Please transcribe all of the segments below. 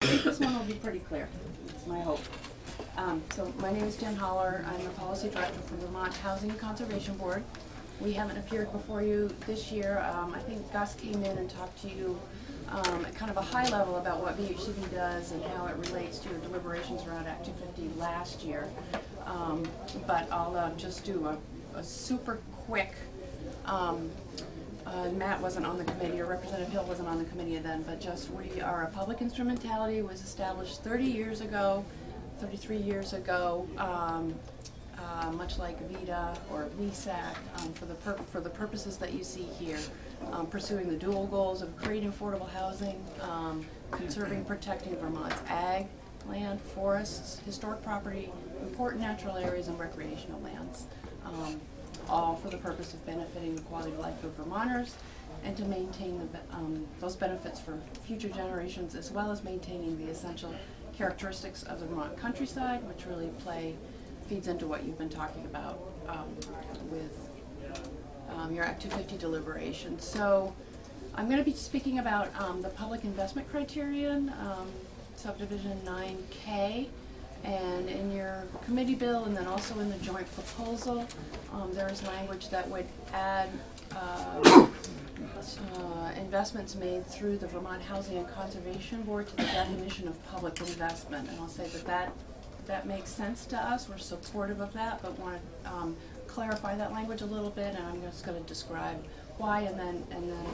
I think this one will be pretty clear. It's my hope. So my name is Jen Hollar. I'm the Policy Director for Vermont Housing and Conservation Board. We haven't appeared before you this year. I think Gus came in and talked to you at kind of a high level about what VHCB does and how it relates to your deliberations around Act 250 last year. But I'll just do a super quick, Matt wasn't on the committee, or Representative Hill wasn't on the committee then, but just we are a public instrumentality. Was established 33 years ago, much like VITA or VSAC, for the purposes that you see here, pursuing the dual goals of creating affordable housing, conserving, protecting Vermont's ag, land, forests, historic property, important natural areas, and recreational lands, all for the purpose of benefiting the quality of life of Vermonters and to maintain those benefits for future generations, as well as maintaining the essential characteristics of the Vermont countryside, which really feeds into what you've been talking about with your Act 250 deliberations. So I'm going to be speaking about the public investment criterion, subdivision 9K, and in your committee bill and then also in the joint proposal, there is language that would add investments made through the Vermont Housing and Conservation Board to the definition of public investment. And I'll say that makes sense to us. We're supportive of that, but want to clarify that language a little bit, and I'm just going to describe why and then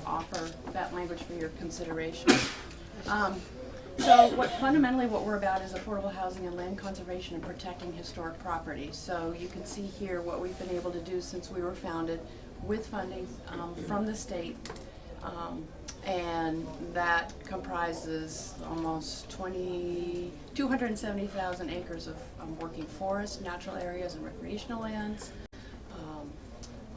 offer that language for your consideration. So fundamentally what we're about is affordable housing and land conservation and protecting historic property. So you can see here what we've been able to do since we were founded with funding from the state, and that comprises almost 270,000 acres of working forest, natural areas, and recreational lands,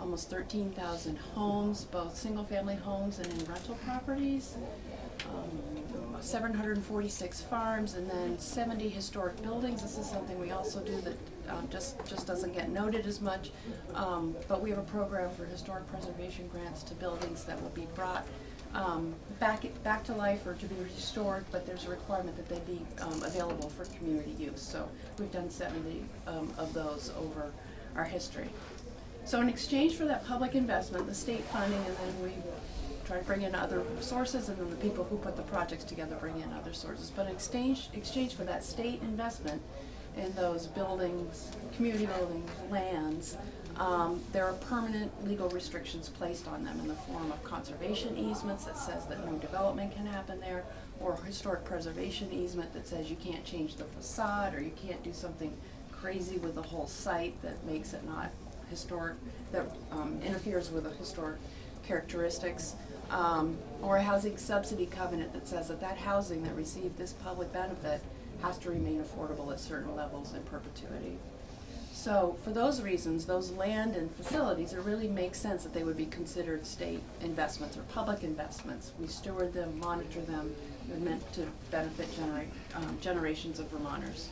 almost 13,000 homes, both single-family homes and in rental properties, 746 farms, and then 70 historic buildings. This is something we also do that just doesn't get noted as much, but we have a program for historic preservation grants to buildings that will be brought back to life or to be restored, but there's a requirement that they be available for community use. So we've done 70 of those over our history. So in exchange for that public investment, the state funding, and then we try to bring in other sources, and then the people who put the projects together bring in other sources. But in exchange for that state investment in those buildings, community buildings, lands, there are permanent legal restrictions placed on them in the form of conservation easements that says that no development can happen there, or historic preservation easement that says you can't change the facade, or you can't do something crazy with the whole site that makes it not historic, that interferes with the historic characteristics, or a housing subsidy covenant that says that housing that received this public benefit has to remain affordable at certain levels in perpetuity. So for those reasons, those land and facilities, it really makes sense that they would be considered state investments or public investments. We steward them, monitor them. They're meant to benefit generations of Vermonters.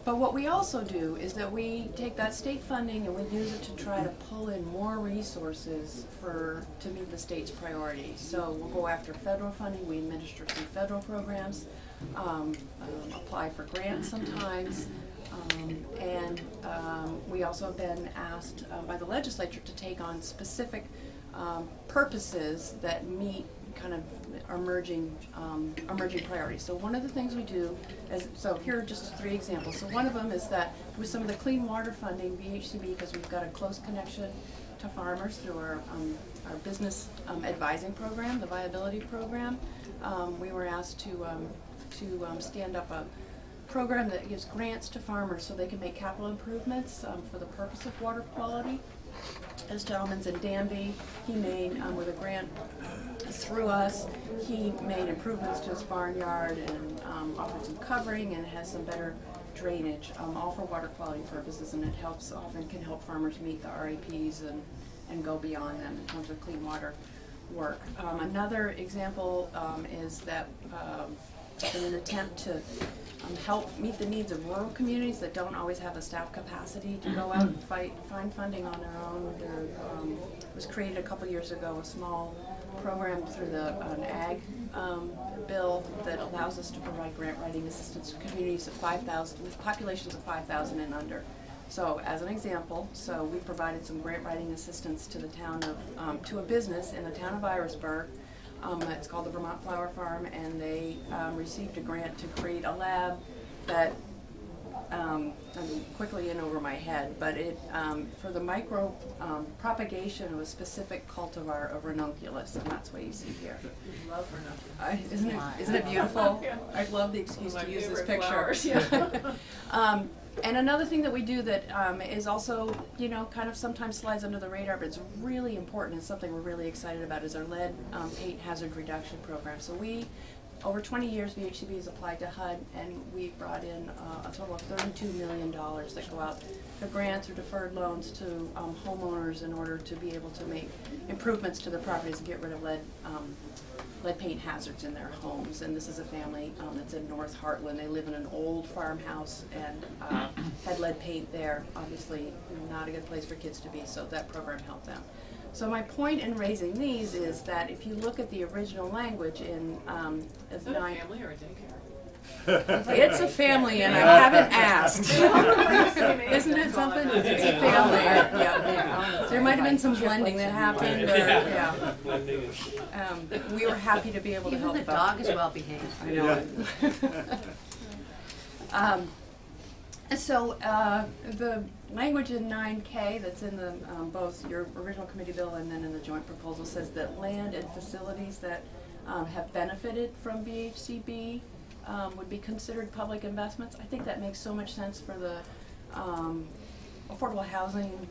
But what we also do is that we take that state funding and we use it to try to pull in more resources to meet the state's priorities. So we'll go after federal funding. We administer through federal programs, apply for grants sometimes, and we also have been asked by the legislature to take on specific purposes that meet kind of emerging priorities. So one of the things we do so here are just 3 examples. So one of them is that with some of the clean water funding, VHCB, because we've got a close connection to farmers through our business advising program, the viability program, we were asked to stand up a program that gives grants to farmers so they can make capital improvements for the purpose of water quality. This gentleman's in Danby. He made, with a grant through us, he made improvements to his barnyard and offered some covering and has some better drainage, all for water quality purposes, and it often can help farmers meet the RAPs and go beyond them in terms of clean water work. Another example is that in an attempt to help meet the needs of rural communities that don't always have the staff capacity to go out and find funding on their own. There was created a couple years ago a small program through an ag bill that allows us to provide grant writing assistance to communities of 5,000, with populations of 5,000 and under. So as an example, we provided some grant writing assistance to the town of, to a business in the town of Irisburg. It's called the Vermont Flower Farm, and they received a grant to create a lab that, I'm quickly in over my head, but it, for the micro propagation of a specific cultivar of ranunculus, and that's what you see here. Love ranunculus. Isn't it beautiful? Yeah. I love the excuse to use this picture. Flowers, yeah. And another thing that we do that is also, you know, kind of sometimes slides under the radar, but it's really important and something we're really excited about, is our lead paint hazard reduction program. So over 20 years, VHCB has applied to HUD, and we brought in a total of $32 million that go out for grants or deferred loans to homeowners in order to be able to make improvements to their properties and get rid of lead paint hazards in their homes. And this is a family that's in North Heartland. They live in an old farmhouse and had lead paint there. Obviously, not a good place for kids to be, so that program helped them. So my point in raising these is that if you look at the original language in Is that a family or a daycare? it's a family, and I haven't asked. Isn't it something? It's a family. Yeah. There might have been some blending that happened. Or, yeah. We were happy to be able to help. Even the dog is well behaved. I know. So the language in 9K that's in the both your original committee bill and then in the joint proposal says that land and facilities that have benefited from VHCB would be considered public investments. I think that makes so much sense for the affordable housing,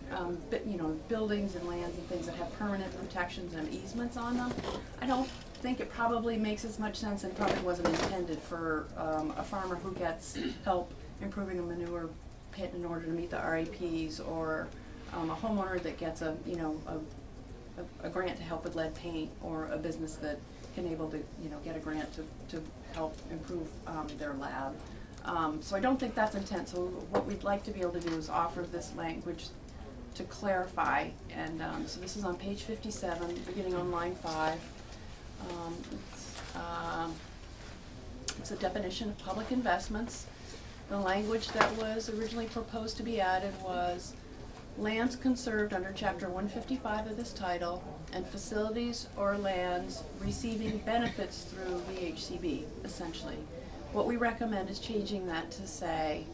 buildings and lands and things that have permanent protections and easements on them. I don't think it probably makes as much sense, and probably wasn't intended for a farmer who gets help improving a manure pit in order to meet the RAPs, or a homeowner that gets a grant to help with lead paint, or a business that can able to get a grant to help improve their lab. So I don't think that's intent. So what we'd like to be able to do is offer this language to clarify, and so this is on page 57, beginning on line 5. It's a definition of public investments. The language that was originally proposed to be added was lands conserved under Chapter 155 of this title, and facilities or lands receiving benefits through VHCB, essentially. What we recommend is changing that to say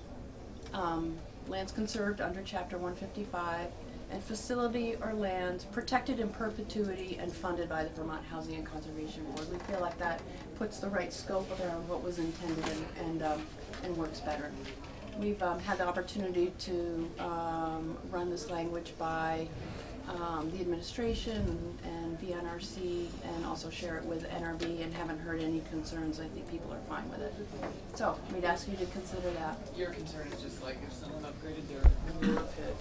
lands conserved under Chapter 155 and facility or lands protected in perpetuity and funded by the Vermont Housing and Conservation Board. We feel like that puts the right scope around what was intended and works better. We've had the opportunity to run this language by the administration and VNRC, and also share it with NRB, and haven't heard any concerns. I think people are fine with it. So we'd ask you to consider that. Your concern is just like if someone upgraded their manure pit.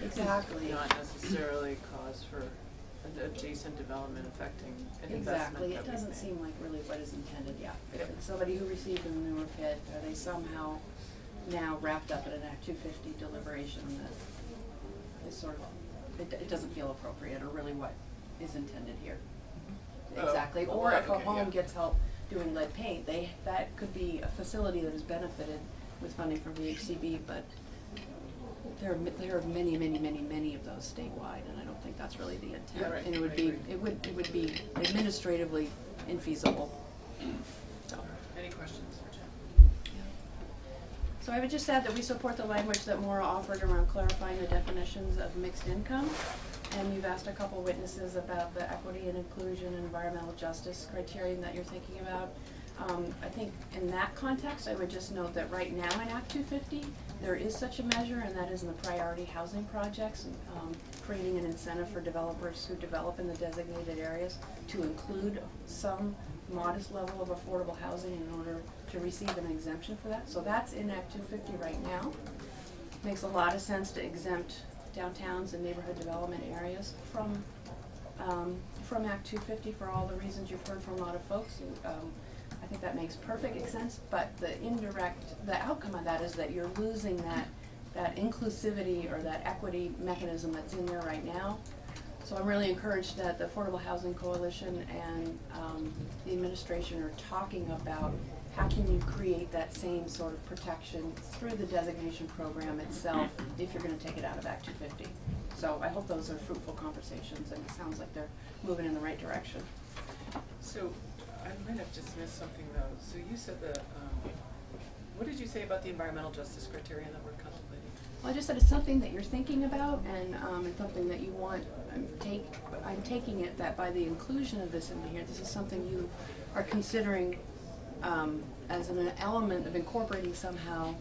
Exactly. Not necessarily cause for an adjacent development affecting an investment. Exactly. It that we doesn't make. seem like really what is intended, yeah. If it's somebody who received a manure pit, are they somehow now wrapped up in an Act 250 deliberation that is sort of, it doesn't feel appropriate, or really what is intended here. Exactly. Or if a home gets help doing lead paint, that could be a facility that has benefited with funding from VHCB, but there are many of those statewide, and I don't think that's really the intent. Yeah, right. And it would be administratively infeasible. So. Any questions for Jen? So I would just add that we support the language that Maura offered around clarifying the definitions of mixed income. And you've asked a couple witnesses about the equity and inclusion and environmental justice criterion that you're thinking about. I think in that context, I would just note that right now in Act 250, there is such a measure, and that is in the priority housing projects, creating an incentive for developers who develop in the designated areas to include some modest level of affordable housing in order to receive an exemption for that. So that's in Act 250 right now. Makes a lot of sense to exempt downtowns and neighborhood development areas from Act 250 for all the reasons you've heard from a lot of folks. I think that makes perfect sense, but the outcome of that is that you're losing that inclusivity or that equity mechanism that's in there right now. So I'm really encouraged that the Affordable Housing Coalition and the administration are talking about how can you create that same sort of protection through the designation program itself if you're going to take it out of Act 250. So I hope those are fruitful conversations, and it sounds like they're moving in the right direction. So, I might have just missed something though. So you said that, what did you say about the environmental justice criterion that we're contemplating? Well, I just said it's something that you're thinking about, and it's something that you want. I'm taking it that by the inclusion of this in here, this is something you are considering as an element of incorporating somehow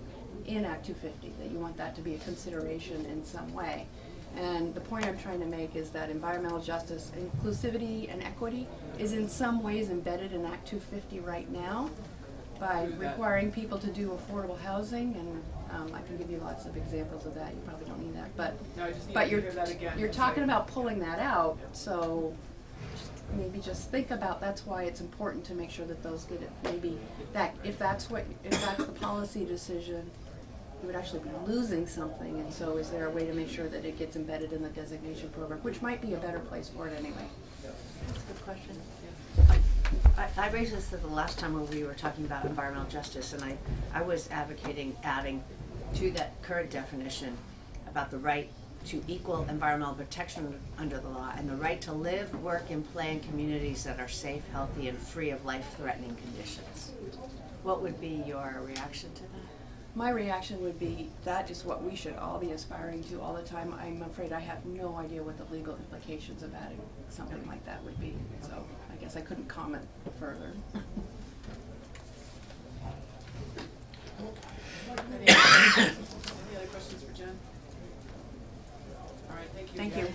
in Act 250, that you want that to be a consideration in some way. And the point I'm trying to make is that environmental justice, inclusivity, and equity is in some ways embedded in Act 250 right now by requiring people to do affordable housing, and I can give you lots of examples of that. You probably don't need that, but No, I just need but to you're hear that again. you're talking about pulling that out, so maybe just think about, that's why it's important to make sure that those get it. Maybe that if that's the policy decision, you would actually be losing something, and so is there a way to make sure that it gets embedded in the designation program, which might be a better place for it anyway. That's a good question. I raised this the last time when we were talking about environmental justice, and I was advocating adding to that current definition about the right to equal environmental protection under the law and the right to live, work, and play in communities that are safe, healthy, and free of life-threatening conditions. What would be your reaction to that? My reaction would be that is what we should all be aspiring to all the time. I'm afraid I have no idea what the legal implications of adding something like that would be, so I guess I couldn't comment further. Any other questions for Jen? All right, thank you. Thank again. you.